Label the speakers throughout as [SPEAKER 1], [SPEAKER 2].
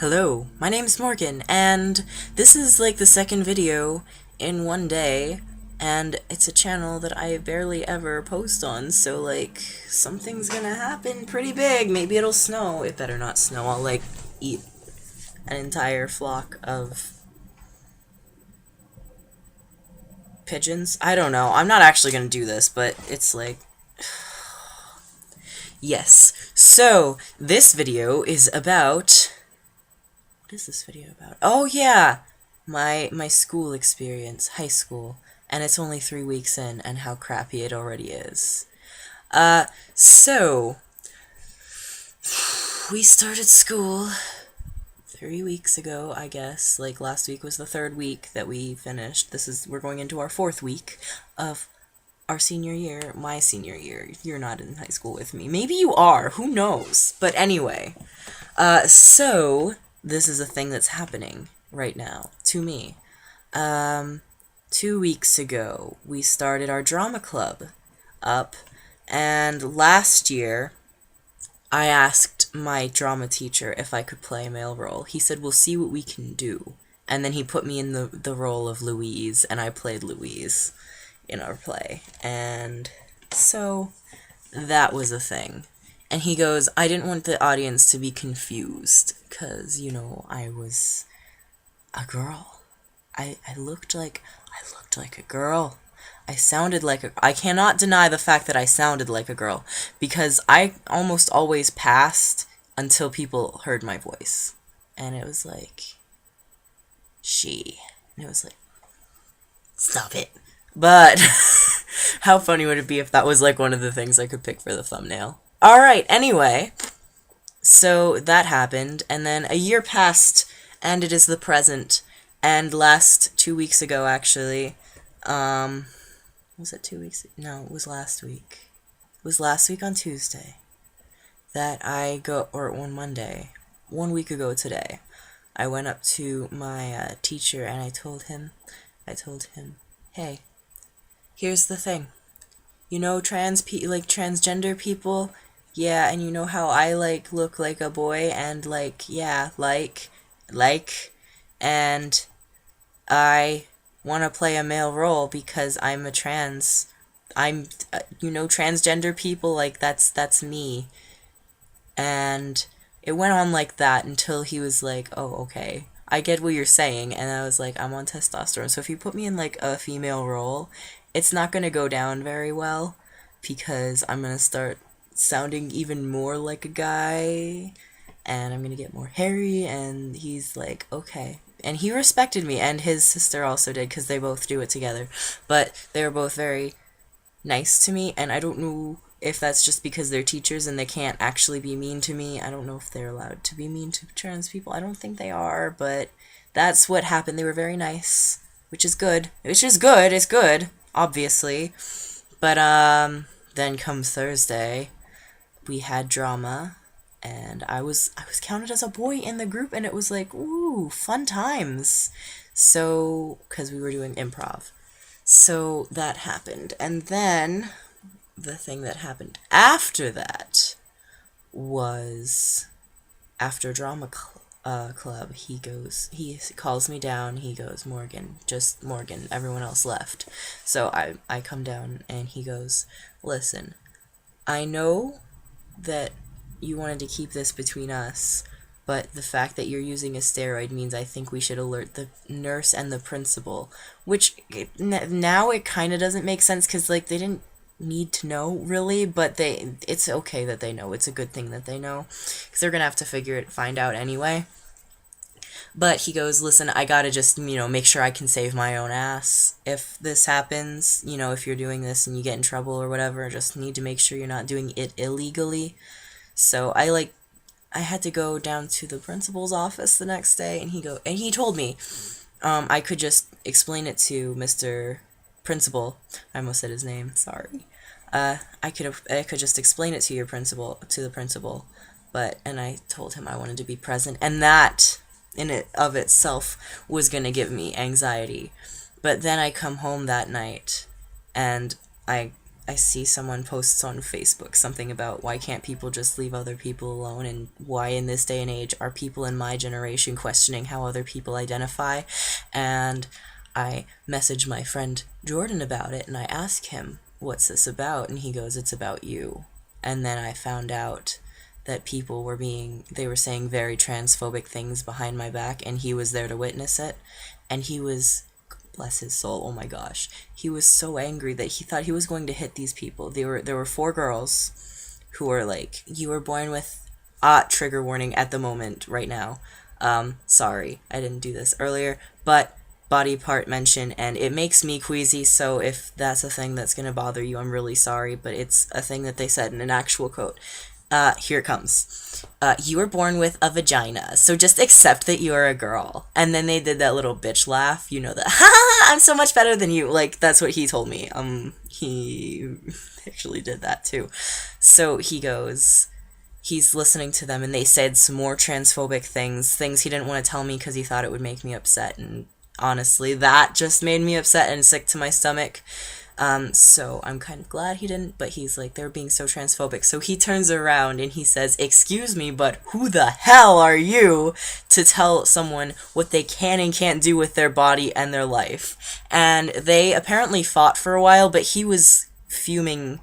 [SPEAKER 1] Hello, my name's Morgan, and this is like the second video in one day, and it's a channel that I barely ever post on, so like, something's gonna happen pretty big. Maybe it'll snow. It better not snow. I'll like eat an entire flock of pigeons. I don't know. I'm not actually gonna do this, but it's like, yes. So, this video is about... What is this video about? Oh yeah! My school experience, high school, and it's only 3 weeks in, and how crappy it already is. So we started school 3 weeks ago, I guess. Like last week was the third week that we finished. We're going into our fourth week of our senior year, my senior year. You're not in high school with me. Maybe you are, who knows? But anyway, so this is a thing that's happening right now to me. 2 weeks ago, we started our drama club up, and last year, I asked my drama teacher if I could play a male role. He said, we'll see what we can do. And then he put me in the role of Louise, and I played Louise in our play. And so, that was a thing. And he goes, I didn't want the audience to be confused, because, I was a girl. I looked like a girl. I cannot deny the fact that I sounded like a girl, because I almost always passed until people heard my voice. And it was like, and it was like, stop it. But, how funny would it be if that was like one of the things I could pick for the thumbnail? Alright, anyway, so that happened, and then a year passed, and it is the present, and last 2 weeks ago, actually, was it 2 weeks? No, it was last week. It was last week on Tuesday that or one Monday, 1 week ago today, I went up to my teacher and I told him, hey, here's the thing. Transgender people? Yeah, and you know how I, look like a boy and, and I want to play a male role because I'm transgender people, that's me. And it went on like that until he was like, oh, okay, I get what you're saying, and I was like, I'm on testosterone, so if you put me in, a female role, it's not gonna go down very well, because I'm gonna start sounding even more like a guy, and I'm gonna get more hairy, and he's like, okay. And he respected me, and his sister also did, because they both do it together. But they were both very nice to me, and I don't know if that's just because they're teachers and they can't actually be mean to me. I don't know if they're allowed to be mean to trans people. I don't think they are, but that's what happened. They were very nice, which is good. It's good, obviously. But, then comes Thursday, we had drama, and I was counted as a boy in the group, and it was like, ooh, fun times. So, because we were doing improv. So that happened. And then, the thing that happened after that was, after drama club, he calls me down, he goes, Morgan, just Morgan, everyone else left. So I come down, and he goes, listen, I know that you wanted to keep this between us, but the fact that you're using a steroid means I think we should alert the nurse and the principal, which now it kind of doesn't make sense, because they didn't need to know, really, but it's okay that they know. It's a good thing that they know, because they're gonna have to find out anyway. But he goes, listen, I gotta just, make sure I can save my own ass if this happens, if you're doing this and you get in trouble or whatever, just need to make sure you're not doing it illegally. So I had to go down to the principal's office the next day, and he told me, I could just explain it to Mr. Principal. I almost said his name, sorry. I could just explain it to the principal, and I told him I wanted to be present, and that, in it of itself, was gonna give me anxiety. But then I come home that night, and I I see someone posts on Facebook something about why can't people just leave other people alone, and why in this day and age are people in my generation questioning how other people identify. And I messaged my friend Jordan about it, and I asked him, what's this about? And he goes, it's about you. And then I found out that people were they were saying very transphobic things behind my back, and he was there to witness it. And he was, bless his soul, oh my gosh, he was so angry that he thought he was going to hit these people. There were 4 girls who were like, you were born with, trigger warning at the moment right now. Sorry, I didn't do this earlier, but body part mention, and it makes me queasy, so if that's a thing that's gonna bother you, I'm really sorry, but it's a thing that they said in an actual quote. Here it comes. You were born with a vagina, so just accept that you're a girl. And then they did that little bitch laugh, you know, that, ha, I'm so much better than you. Like, that's what he told me. He actually did that too. So he goes, he's listening to them, and they said some more transphobic things he didn't want to tell me because he thought it would make me upset, and honestly, that just made me upset and sick to my stomach. So I'm kind of glad he didn't, but he's like, they're being so transphobic. So he turns around and he says, excuse me, but who the hell are you to tell someone what they can and can't do with their body and their life? And they apparently fought for a while, but he was fuming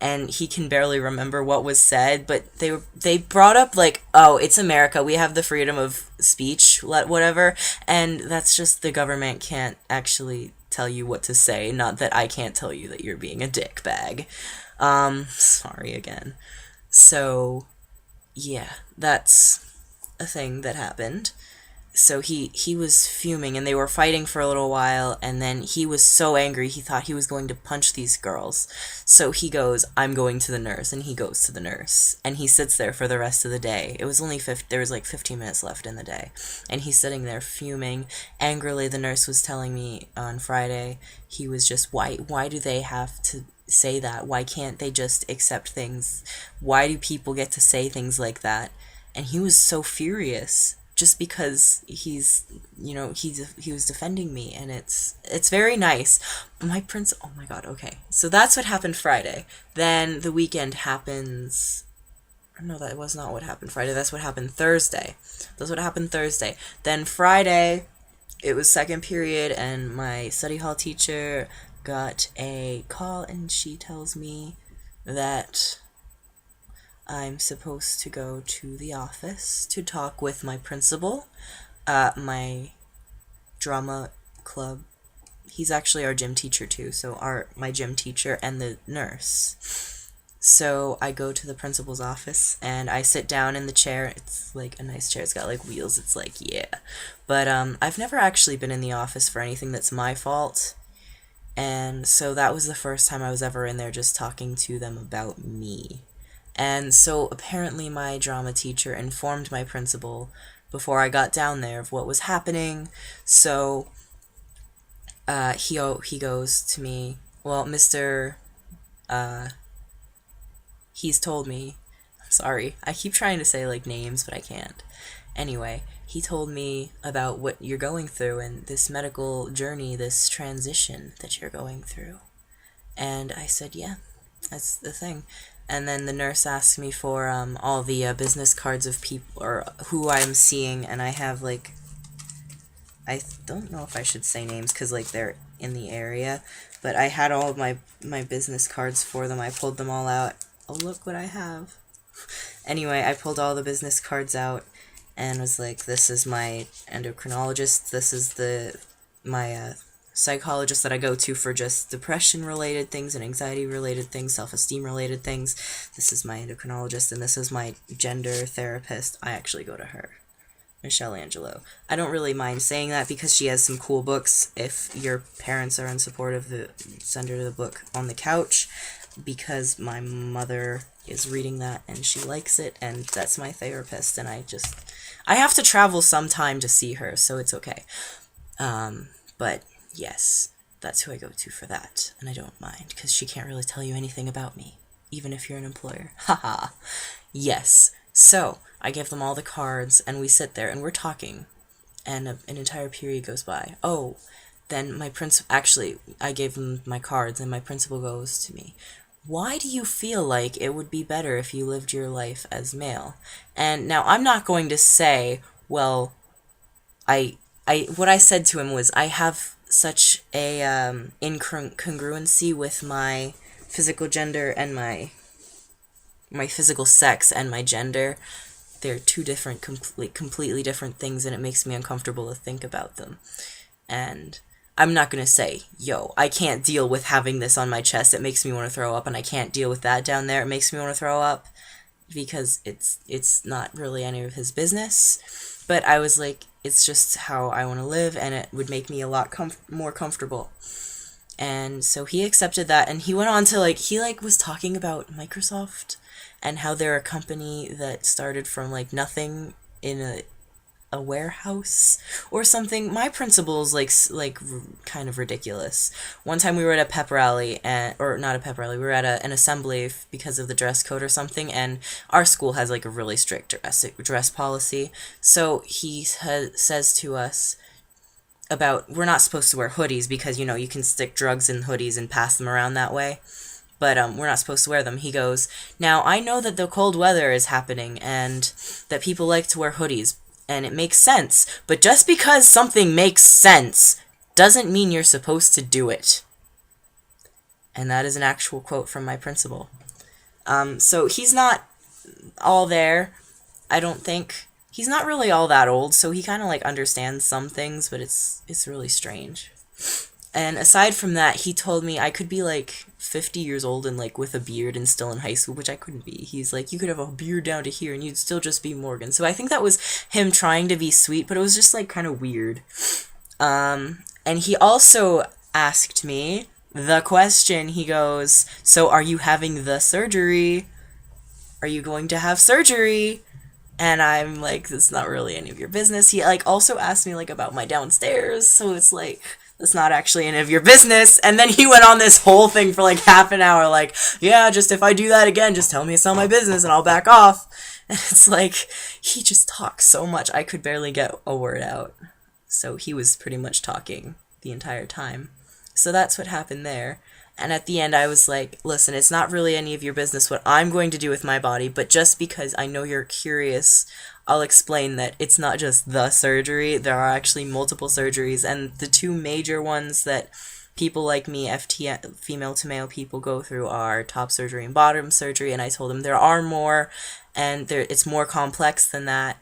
[SPEAKER 1] and he can barely remember what was said, but they brought up like, oh, it's America, we have the freedom of speech, whatever, and that's just, the government can't actually tell you what to say, not that I can't tell you that you're being a dickbag. Sorry again. So, yeah, that's a thing that happened. So he was fuming, and they were fighting for a little while, and then he was so angry he thought he was going to punch these girls. So he goes, I'm going to the nurse, and he goes to the nurse, and he sits there for the rest of the day. It was only there was like 15 minutes left in the day, and he's sitting there fuming angrily. The nurse was telling me on Friday, he was just, why do they have to say that? Why can't they just accept things? Why do people get to say things like that? And he was so furious, just because he was defending me, and it's very nice. Oh my god, okay. So that's what happened Friday. Then the weekend happens. No, that was not what happened Friday. That's what happened Thursday. Then Friday, it was second period, and my study hall teacher got a call, and she tells me that I'm supposed to go to the office to talk with my principal, my drama club. He's actually our gym teacher too, so my gym teacher and the nurse. So I go to the principal's office, and I sit down in the chair. It's like a nice chair. It's got like wheels. It's like, yeah. But I've never actually been in the office for anything that's my fault. And so that was the first time I was ever in there just talking to them about me. And so apparently my drama teacher informed my principal before I got down there of what was happening. So he goes to me, well, Mr. He's told me, I'm sorry, I keep trying to say like names, but I can't. Anyway, he told me about what you're going through and this medical journey, this transition that you're going through. And I said, yeah, that's the thing. And then the nurse asked me for all the business cards of people, or who I'm seeing, and I have, like, I don't know if I should say names, because, like, they're in the area, but I had all of my business cards for them. I pulled them all out. Oh, look what I have. Anyway, I pulled all the business cards out, and was like, this is my endocrinologist, this is my psychologist that I go to for just depression-related things and anxiety-related things, self-esteem-related things. This is my endocrinologist, and this is my gender therapist. I actually go to her, Michelle Angelo. I don't really mind saying that because she has some cool books. If your parents are unsupportive, send her the book On the Couch, because my mother is reading that, and she likes it, and that's my therapist, and I have to travel sometime to see her, so it's okay. But yes, that's who I go to for that, and I don't mind, because she can't really tell you anything about me, even if you're an employer. Haha. Yes. So, I give them all the cards, and we sit there, and we're talking, and an entire period goes by. Oh, then my principal, actually, I gave him my cards, and my principal goes to me, why do you feel like it would be better if you lived your life as male? And now I'm not going to say, well, what I said to him was, I have such a incongruency with my physical gender and my physical sex and my gender. They're two different, completely different things, and it makes me uncomfortable to think about them. And I'm not gonna say, yo, I can't deal with having this on my chest, it makes me want to throw up, and I can't deal with that down there, it makes me want to throw up, because it's not really any of his business. But I was like, it's just how I want to live, and it would make me a lot more comfortable. And so he accepted that, and he went on to, like, he, like, was talking about Microsoft, and how they're a company that started from, like, nothing in a warehouse or something. My principal's like kind of ridiculous. One time we were at a pep rally, or not a pep rally, we were at an assembly because of the dress code or something, and our school has like a really strict dress policy. So he says to us about, we're not supposed to wear hoodies because, you know, you can stick drugs in hoodies and pass them around that way. But we're not supposed to wear them. He goes, now, I know that the cold weather is happening and that people like to wear hoodies, and it makes sense, but just because something makes sense doesn't mean you're supposed to do it. And that is an actual quote from my principal. So he's not all there, I don't think. He's not really all that old, so he kind of like understands some things, but it's really strange. And aside from that, he told me I could be like 50 years old and like with a beard and still in high school, which I couldn't be. He's like, you could have a beard down to here and you'd still just be Morgan. So I think that was him trying to be sweet, but it was just like kind of weird. And he also asked me the question. He goes, so are you having the surgery? Are you going to have surgery? And I'm like, it's not really any of your business. He like also asked me like about my downstairs, so it's like, it's not actually any of your business. And then he went on this whole thing for like half an hour, like, yeah, just if I do that again, just tell me it's not my business and I'll back off. And it's like, he just talks so much, I could barely get a word out. So he was pretty much talking the entire time. So that's what happened there. And at the end I was like, listen, it's not really any of your business what I'm going to do with my body, but just because I know you're curious, I'll explain that it's not just the surgery. There are actually multiple surgeries, and the two major ones that people like me, female to male people, go through are top surgery and bottom surgery, and I told him there are more, and it's more complex than that,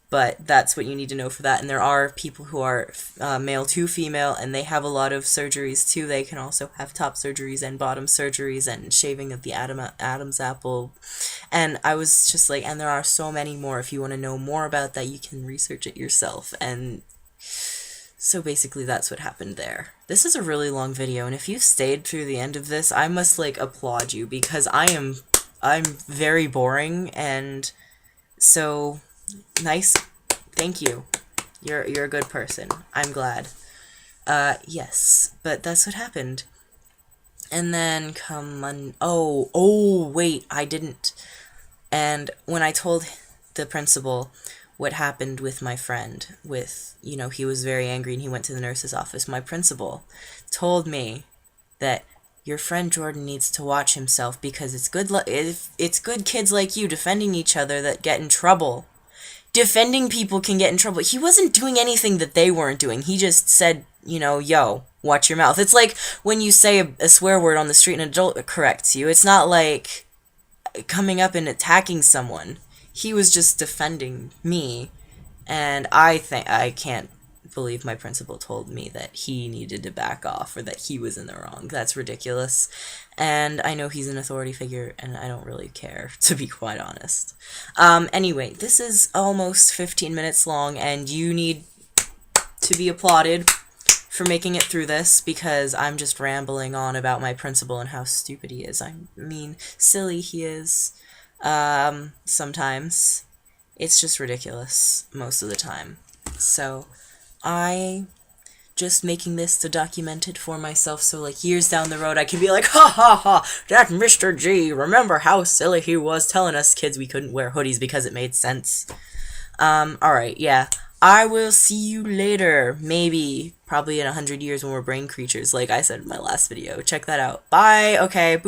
[SPEAKER 1] but that's what you need to know for that. And there are people who are male to female, and they have a lot of surgeries too. They can also have top surgeries and bottom surgeries and shaving of the Adam's apple. And I was just like, and there are so many more. If you want to know more about that, you can research it yourself. And so basically that's what happened there. This is a really long video, and if you've stayed through the end of this, I must like applaud you, because I'm very boring, and so nice. Thank you. You're a good person. I'm glad. Yes, but that's what happened. And then wait, I didn't. And when I told the principal what happened with my friend, he was very angry and he went to the nurse's office, my principal told me that your friend Jordan needs to watch himself, because it's good kids like you defending each other that get in trouble. Defending people can get in trouble. He wasn't doing anything that they weren't doing. He just said, yo, watch your mouth. It's like when you say a swear word on the street and an adult corrects you. It's not like coming up and attacking someone. He was just defending me, and I can't believe my principal told me that he needed to back off, or that he was in the wrong. That's ridiculous. And I know he's an authority figure, and I don't really care, to be quite honest. Anyway, this is almost 15 minutes long, and you need to be applauded for making it through this, because I'm just rambling on about my principal and how stupid he is. I mean, silly he is. Sometimes. It's just ridiculous most of the time. So I just making this to document it for myself, so like years down the road I can be like, ha ha ha, that Mr. G, remember how silly he was telling us kids we couldn't wear hoodies because it made sense. Alright, yeah, I will see you later. Maybe, probably in 100 years when we're brain creatures, like I said in my last video. Check that out. Bye. Okay.